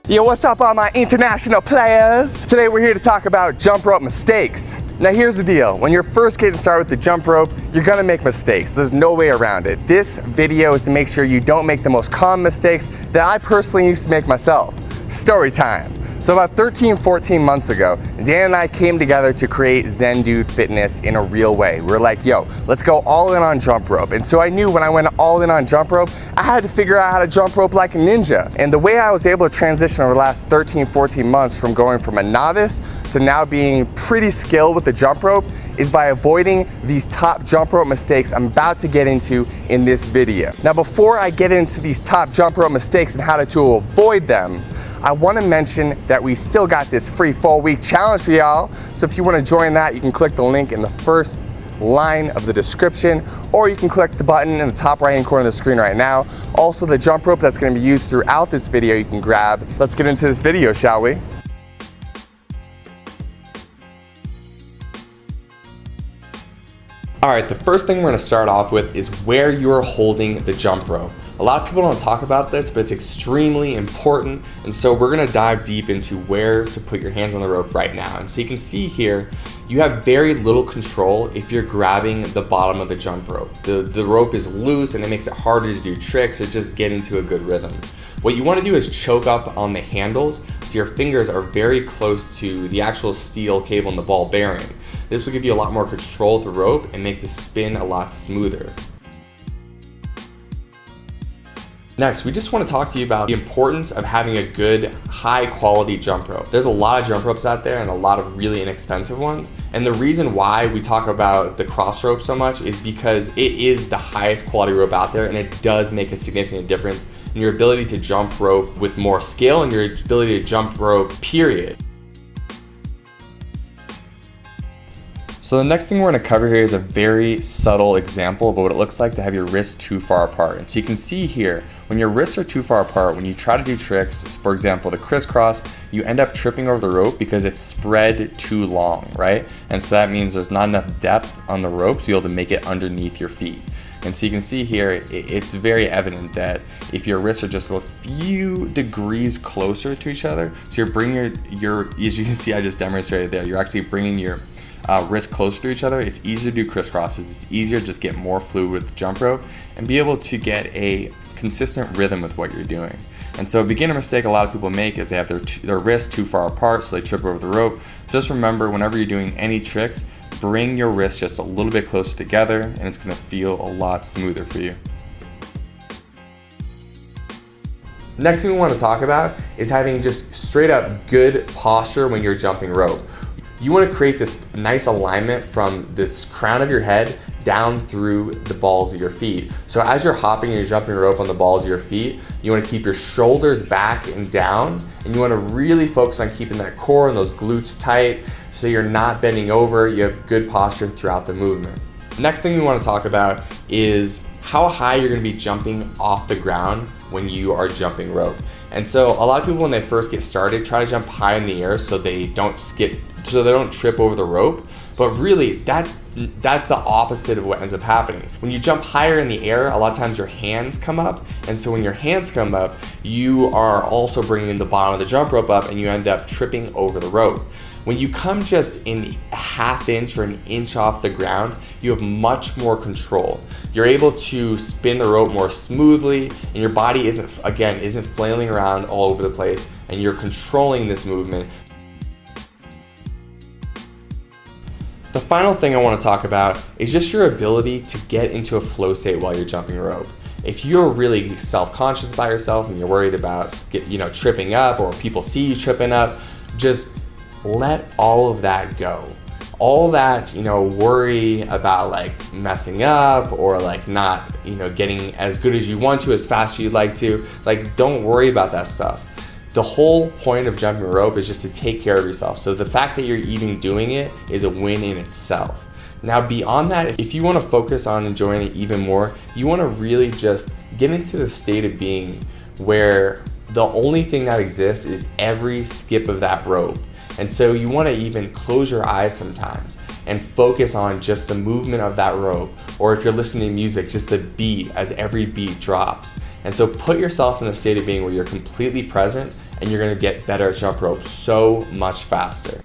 Yo, what's up all my international players? Today we're here to talk about jump rope mistakes. Now here's the deal, when you're first getting started with the jump rope, you're gonna make mistakes. There's no way around it. This video is to make sure you don't make the most common mistakes that I personally used to make myself. Story time. So about 13, 14 months ago, Dan and I came together to create Zen Dude Fitness in a real way. We're like, yo, let's go all in on jump rope. And so I knew when I went all in on jump rope, I had to figure out how to jump rope like a ninja. And the way I was able to transition over the last 13, 14 months from going from a novice to now being pretty skilled with the jump rope is by avoiding these top jump rope mistakes I'm about to get into in this video. Now before I get into these top jump rope mistakes and how to avoid them, I want to mention that we still got this free 4-week challenge for y'all. So if you want to join that, you can click the link in the first line of the description, or you can click the button in the top right hand corner of the screen right now. Also, the jump rope that's going to be used throughout this video you can grab. Let's get into this video, shall we? All right, the first thing we're going to start off with is where you're holding the jump rope. A lot of people don't talk about this, but it's extremely important. And so we're going to dive deep into where to put your hands on the rope right now. And so you can see here, you have very little control if you're grabbing the bottom of the jump rope. The rope is loose and it makes it harder to do tricks or just get into a good rhythm. What you want to do is choke up on the handles so your fingers are very close to the actual steel cable and the ball bearing. This will give you a lot more control of the rope and make the spin a lot smoother. Next, we just want to talk to you about the importance of having a good, high quality jump rope. There's a lot of jump ropes out there and a lot of really inexpensive ones. And the reason why we talk about the cross rope so much is because it is the highest quality rope out there and it does make a significant difference in your ability to jump rope with more skill and your ability to jump rope, period. So the next thing we're going to cover here is a very subtle example of what it looks like to have your wrists too far apart. And so you can see here, when your wrists are too far apart, when you try to do tricks, for example, the crisscross, you end up tripping over the rope because it's spread too long, right? And so that means there's not enough depth on the rope to be able to make it underneath your feet. And so you can see here, it's very evident that if your wrists are just a few degrees closer to each other, so you're bringing as you can see, I just demonstrated there, you're actually bringing your wrists closer to each other, it's easier to do crisscrosses, it's easier to just get more fluid with the jump rope and be able to get a consistent rhythm with what you're doing. And so a beginner mistake a lot of people make is they have their wrists too far apart, so they trip over the rope. So just remember, whenever you're doing any tricks, bring your wrists just a little bit closer together and it's going to feel a lot smoother for you. Next thing we want to talk about is having just straight up good posture when you're jumping rope. You want to create this nice alignment from this crown of your head down through the balls of your feet. So as you're hopping and you're jumping rope on the balls of your feet, you want to keep your shoulders back and down, and you want to really focus on keeping that core and those glutes tight so you're not bending over, you have good posture throughout the movement. Next thing we want to talk about is how high you're going to be jumping off the ground when you are jumping rope. And so a lot of people when they first get started try to jump high in the air so they don't trip over the rope, but really that's the opposite of what ends up happening. When you jump higher in the air, a lot of times your hands come up, and so when your hands come up, you are also bringing the bottom of the jump rope up and you end up tripping over the rope. When you come just in a half inch or an inch off the ground, you have much more control. You're able to spin the rope more smoothly and your body isn't flailing around all over the place, and you're controlling this movement. The final thing I want to talk about is just your ability to get into a flow state while you're jumping rope. If you're really self-conscious about yourself and you're worried about tripping up or people see you tripping up, just let all of that go. All that, worry about like messing up or like not, getting as good as you want to, as fast as you'd like to, like don't worry about that stuff. The whole point of jumping rope is just to take care of yourself. So the fact that you're even doing it is a win in itself. Now beyond that, if you want to focus on enjoying it even more, you want to really just get into the state of being where the only thing that exists is every skip of that rope. And so you want to even close your eyes sometimes and focus on just the movement of that rope. Or if you're listening to music, just the beat as every beat drops. And so put yourself in a state of being where you're completely present and you're gonna get better at jump rope so much faster.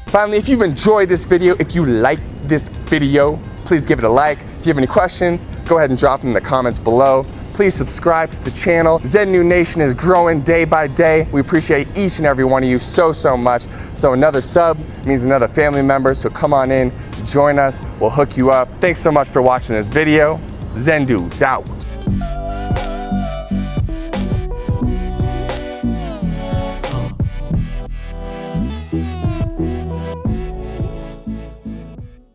Finally, if you've enjoyed this video, if you like this video, please give it a like. If you have any questions, go ahead and drop them in the comments below. Please subscribe to the channel. ZenNu Nation is growing day by day. We appreciate each and every one of you so much. So another sub means another family member, so come on in, join us, we'll hook you up. Thanks so much for watching this video. Zen Dudes out.